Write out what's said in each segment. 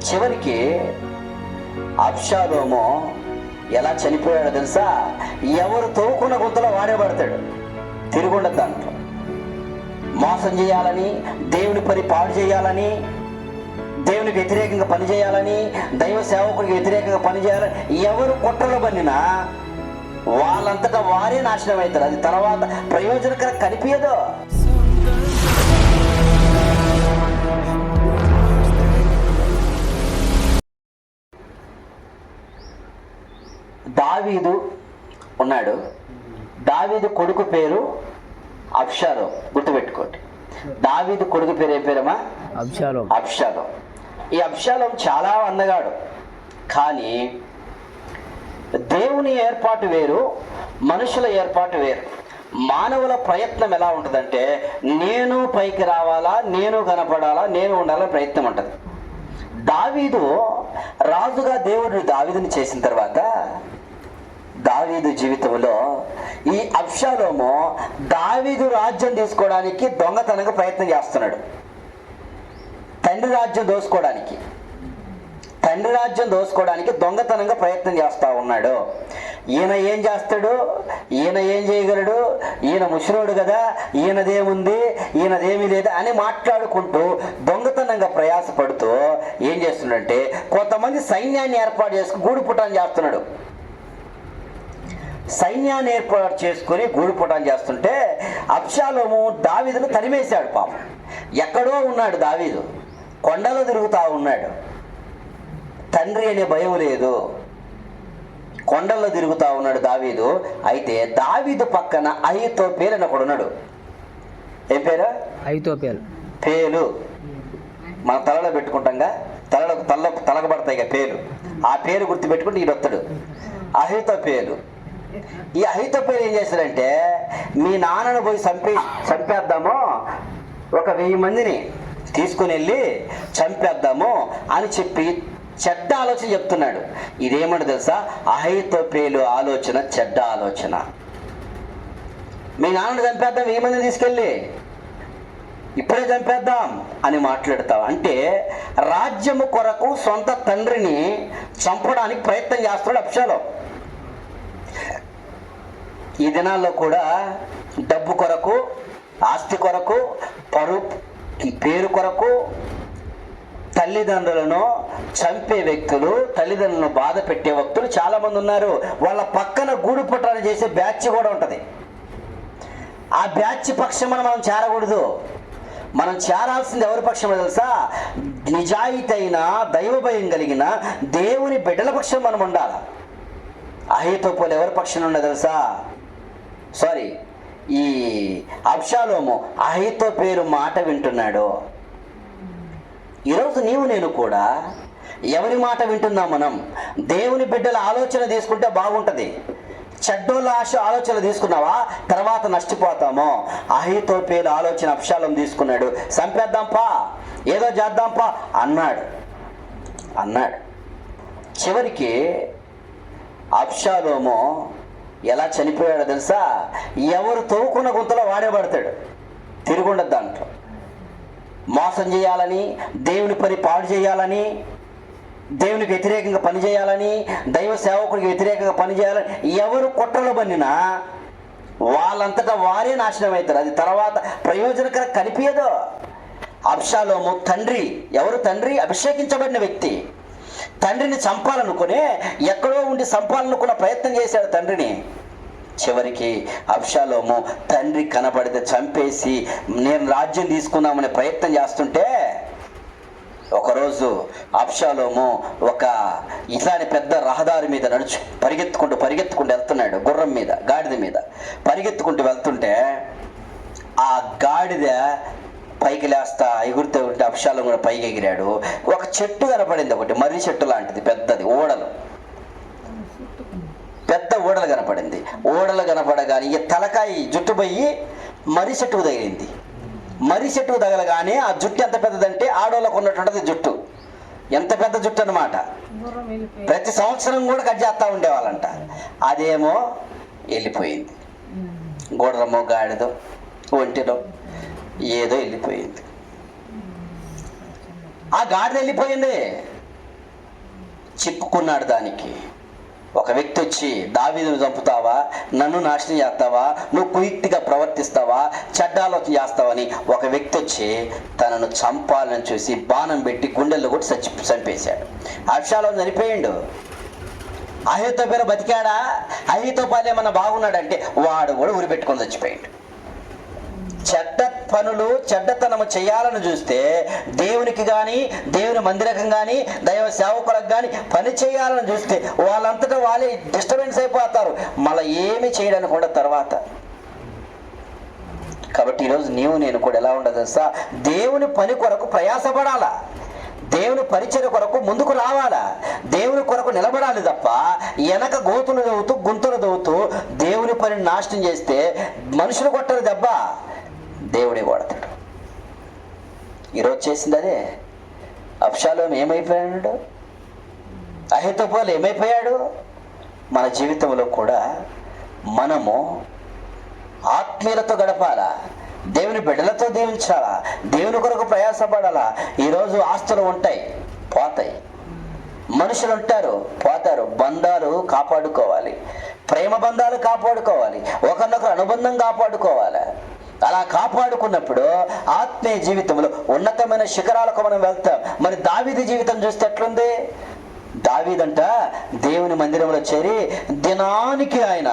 చివరికి అబ్షాలోము ఎలా చనిపోయాడో తెలుసా? ఎవరు తవ్వుకున్న గుంతలో వాడే పడతాడు. తిరుగుండదు దాంట్లో. మోసం చేయాలని, దేవుని పని పాడు చేయాలని, దేవునికి వ్యతిరేకంగా పనిచేయాలని, దైవ సేవకుడికి వ్యతిరేకంగా పనిచేయాలని ఎవరు కుట్రలో పన్నినా వాళ్ళంతటా వారే నాశనం అవుతారు. అది తర్వాత ప్రయోజనకరం కనిపించదు. దావీదు ఉన్నాడు. దావీదు కొడుకు పేరు అబ్షాలోం. గుర్తుపెట్టుకోండి, దావీదు కొడుకు పేరు ఏం పేరమ్మా? అబ్షాలోం. ఈ అబ్షాలోం చాలా అందగాడు. కానీ దేవుని ఏర్పాటు వేరు, మనుషుల ఏర్పాటు వేరు. మానవుల ప్రయత్నం ఎలా ఉంటుందంటే, నేను పైకి రావాలా, నేను కనపడాలా, నేను ఉండాలని ప్రయత్నం ఉంటుంది. దావీదు రాజుగా దేవుడు దావీదుని చేసిన తర్వాత దావీదు జీవితంలో ఈ అబ్షాలోము దావీదు రాజ్యం తీసుకోవడానికి దొంగతనంగా ప్రయత్నం చేస్తున్నాడు. తండ్రి రాజ్యం దోసుకోవడానికి దొంగతనంగా ప్రయత్నం చేస్తా ఉన్నాడు. ఈయన ఏం చేస్తాడు, ఈయన ఏం చేయగలడు, ఈయన ముసలోడు కదా, ఈయనదేముంది, ఈయనదేమీ లేదు అని మాట్లాడుకుంటూ దొంగతనంగా ప్రయాసపడుతూ ఏం చేస్తున్నాడంటే కొంతమంది సైన్యాన్ని ఏర్పాటు చేసుకుని గూడుపుటాన్ని చేస్తున్నాడు. సైన్యాన్ని ఏర్పాటు చేసుకుని గూడుపుటాన్ని చేస్తుంటే అబ్షాలోము దావీదును తరిమేశాడు. పాపం ఎక్కడో ఉన్నాడు దావీదు, కొండలో తిరుగుతా ఉన్నాడు. తండ్రి అనే భయం లేదు, కొండల్లో తిరుగుతా ఉన్నాడు దావీదు. అయితే దావీదు పక్కన అహీతోపేలు అని ఒకడు ఉన్నాడు. ఏం పేరు? పేలు. మన తలలో పెట్టుకుంటాంగా, తలకు పడతాయిగా పేలు. ఆ పేరు గుర్తుపెట్టుకుంటే ఈడొత్తడు అహీతోపేలు. ఈ అహీతోపేలు ఏం చేశాడంటే, మీ నాన్నను పోయి చంపేద్దాము, 1000 మందిని తీసుకుని వెళ్ళి చంపేద్దాము అని చెప్పి చెడ్డ ఆలోచన చెప్తున్నాడు. ఇదేమని తెలుసా? అహీతోపేలు ఆలోచన చెడ్డ ఆలోచన. మీ నాన్నను చంపేద్దాం, 1000 మందిని తీసుకెళ్ళి ఇప్పుడే చంపేద్దాం అని మాట్లాడతావు. అంటే రాజ్యము కొరకు సొంత తండ్రిని చంపడానికి ప్రయత్నం చేస్తున్నాడు అబ్షాలోం. ఈ దినాల్లో కూడా డబ్బు కొరకు, ఆస్తి కొరకు, పేరు కొరకు తల్లిదండ్రులను చంపే వ్యక్తులు, తల్లిదండ్రులను బాధ పెట్టే వ్యక్తులు చాలా మంది ఉన్నారు. వాళ్ళ పక్కన గూడు పుట్టాలు చేసే బ్యాచ్ కూడా ఉంటుంది. ఆ బ్యాచ్ పక్షం మనం చేరకూడదు. మనం చేరాల్సింది ఎవరి పక్షమో తెలుసా? నిజాయితీ అయిన, దైవ భయం కలిగిన దేవుని బిడ్డల పక్షం మనం ఉండాలి. అహీతోపేలు ఎవరి పక్షం ఉండదు తెలుసా? ఈ అబ్షాలోము అహీతోపేలు మాట వింటున్నాడు. ఈరోజు నీవు నేను కూడా ఎవరి మాట వింటున్నాం? మనం దేవుని బిడ్డల ఆలోచన తీసుకుంటే బాగుంటుంది. చెడ్డోళ్ళ ఆలోచనలు తీసుకున్నావా, తర్వాత నష్టపోతామో. అహీతోపేలు ఆలోచన అబ్షాలోం తీసుకున్నాడు. చంపేద్దాంపా, ఏదో చేద్దాంపా అన్నాడు. చివరికి అబ్షాలోము ఎలా చనిపోయాడో తెలుసా? ఎవరు తవ్వుకున్న గుంతలో వాడే పడతాడు. తిరుగుండదు దాంట్లో. మోసం చేయాలని, దేవుని పని పాడు చేయాలని, దేవునికి వ్యతిరేకంగా పనిచేయాలని, దైవ సేవకుడికి వ్యతిరేకంగా పనిచేయాలని ఎవరు కుట్రలో పన్నినా వాళ్ళంతటా వారే నాశనం అవుతారు. అది తర్వాత ప్రయోజనకరం కనిపించదు. అబ్షాలోము తండ్రి. ఎవరు తండ్రి? అభిషేకించబడిన వ్యక్తి. తండ్రిని చంపాలనుకునే, ఎక్కడో ఉండి చంపాలనుకున్న ప్రయత్నం చేశాడు తండ్రిని. చివరికి అబ్షాలోము తండ్రి కనబడితే చంపేసి నేను రాజ్యం తీసుకుందామనే ప్రయత్నం చేస్తుంటే ఒకరోజు అబ్షాలోము ఇట్లాంటి పెద్ద రహదారి మీద పరిగెత్తుకుంటూ వెళ్తున్నాడు. గుర్రం మీద, గాడిద మీద పరిగెత్తుకుంటూ వెళ్తుంటే ఆ గాడిద పైకి లేస్తా ఎగురుతూ ఉంటే అబ్షాలోము కూడా పైకి ఎగిరాడు. ఒక చెట్టు కనపడింది, ఒకటి మర్రి చెట్టు లాంటిది, పెద్దది, పెద్ద ఊడలు కనపడింది. ఊడలు కనపడగానే ఈ తలకాయ జుట్టు పోయి మర్రి చెట్టుకు తగిలింది. మర్రి చెట్టుకు తగలగానే ఆ జుట్టు ఎంత పెద్దదంటే ఆడోళ్ళకు ఉన్నటువంటిది జుట్టు. ఎంత పెద్ద జుట్టు అనమాట. ప్రతి సంవత్సరం కూడా కట్ చేస్తూ ఉండేవాళ్ళంట. అదేమో వెళ్ళిపోయింది. గుర్రమో గాడిదో ఒంటిలో ఏదో వెళ్ళిపోయింది. ఆ గాడిద వెళ్ళిపోయింది. చిక్కుకున్నాడు దానికి. ఒక వ్యక్తి వచ్చి, దావీదును చంపుతావా, నన్ను నాశనం చేస్తావా, నువ్వు కుయుక్తిగా ప్రవర్తిస్తావా, చెడ్డ ఆలోచన చేస్తావని ఒక వ్యక్తి వచ్చి తనను చంపాలని చూసి బాణం పెట్టి గుండెల్లో కొట్టి చంపేశాడు. అబ్షాలోము చనిపోయిండు. అహీతోపెలు బతికాడా? అహీతోపెలు ఏమన్నా బాగున్నాడంటే వాడు కూడా ఉరిపెట్టుకొని చచ్చిపోయిండు. చెడ్డ పనులు, చెడ్డతనము చేయాలని చూస్తే దేవునికి కానీ, దేవుని మందిరకం కానీ, దైవ సేవకులకు కానీ పని చేయాలని చూస్తే వాళ్ళంతటా వాళ్ళే డిస్టర్బెన్స్ అయిపోతారు, మళ్ళీ ఏమి చేయడానికి కూడా తర్వాత. కాబట్టి ఈరోజు నేను కూడా ఎలా ఉండదు తెలుసా? దేవుని పని కొరకు ప్రయాసపడాలా, దేవుని పరిచయ కొరకు ముందుకు రావాలా, దేవుని కొరకు నిలబడాలి తప్ప వెనక గోతులు దవ్వుతూ గుంతలు దవ్వుతూ దేవుని పనిని నాశనం చేస్తే మనుషులు కొట్టరు దెబ్బ, దేవుడే కొడతాడు. ఈరోజు చేసింది అదే. అబ్షాలోము ఏమైపోయాడు? అహీతోపెలు ఏమైపోయాడు? మన జీవితంలో కూడా మనము ఆత్మీయులతో గడపాలా, దేవుని బిడ్డలతో దీవించాలా, దేవుని కొరకు ప్రయాసపడాలా. ఈరోజు ఆస్తులు ఉంటాయి, పోతాయి, మనుషులు ఉంటారు, పోతారు. బంధాలు కాపాడుకోవాలి, ప్రేమ బంధాలు కాపాడుకోవాలి, ఒకరినొకరు అనుబంధం కాపాడుకోవాలి. అలా కాపాడుకున్నప్పుడు ఆత్మీయ జీవితంలో ఉన్నతమైన శిఖరాలకు మనం వెళ్తాం. మరి దావీదు జీవితం చూస్తే ఎట్లుంది? దావీదంట దేవుని మందిరంలో చేరి దినానికి ఆయన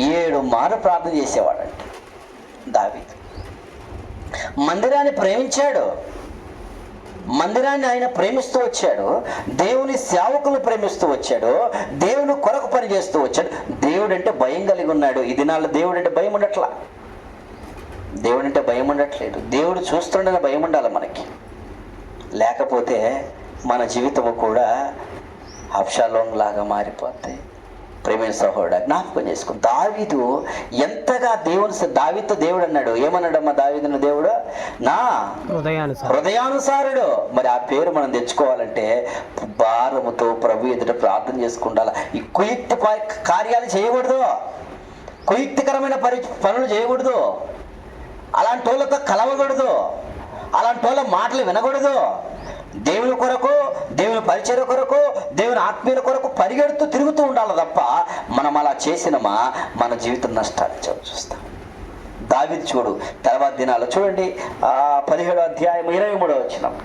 7 మార్లు ప్రార్థన చేసేవాడంట. దావీదు మందిరాన్ని ప్రేమించాడు, మందిరాన్ని ఆయన ప్రేమిస్తూ వచ్చాడు, దేవుని సేవకులు ప్రేమిస్తూ వచ్చాడు, దేవుని కొరకు పని చేస్తూ వచ్చాడు. దేవుడు అంటే భయం కలిగి ఉన్నాడు. ఈ దినాల్లో దేవుడు అంటే భయం ఉండట్లా, దేవుడు అంటే భయం ఉండట్లేదు. దేవుడు చూస్తుండగా భయం ఉండాలి మనకి, లేకపోతే మన జీవితము కూడా అబ్షాలోము లాగా మారిపోతాయి. ప్రేమైన సహోదరుడా, జ్ఞాపకం చేసుకో, దావీదు ఎంతగా దావీదుతో దేవుడు అన్నాడు. ఏమన్నాడమ్మా దావీదును దేవుడు? నా హృదయానుసారుడు. మరి ఆ పేరు మనం తెచ్చుకోవాలంటే భారముతో ప్రభు ఎదుట ప్రార్థన చేసుకుండాలి. ఈ కుయుక్తి కార్యాలు చేయకూడదు, కుయుక్తికరమైన పనులు చేయకూడదు, అలాంటి వాళ్ళతో కలవకూడదు, అలాంటి వాళ్ళ మాటలు వినకూడదు. దేవుని కొరకు, దేవుని పరిచయ కొరకు, దేవుని ఆత్మీయుల కొరకు పరిగెడుతూ తిరుగుతూ ఉండాలి తప్ప మనం అలా చేసినమా మన జీవితం నష్టాన్ని చూస్తాం. దావీదు చూడు, తర్వాత దినాలు చూడండి, 17వ అధ్యాయం 23వ వచనం,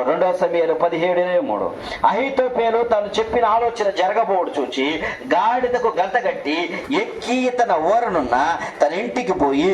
2 సమూయేలు 17:23. అహీతోపెలు తాను చెప్పిన ఆలోచన జరగబోడు చూచి గాడిదకు గంత కట్టి ఎక్కి తన ఊరనున్న తన ఇంటికి పోయి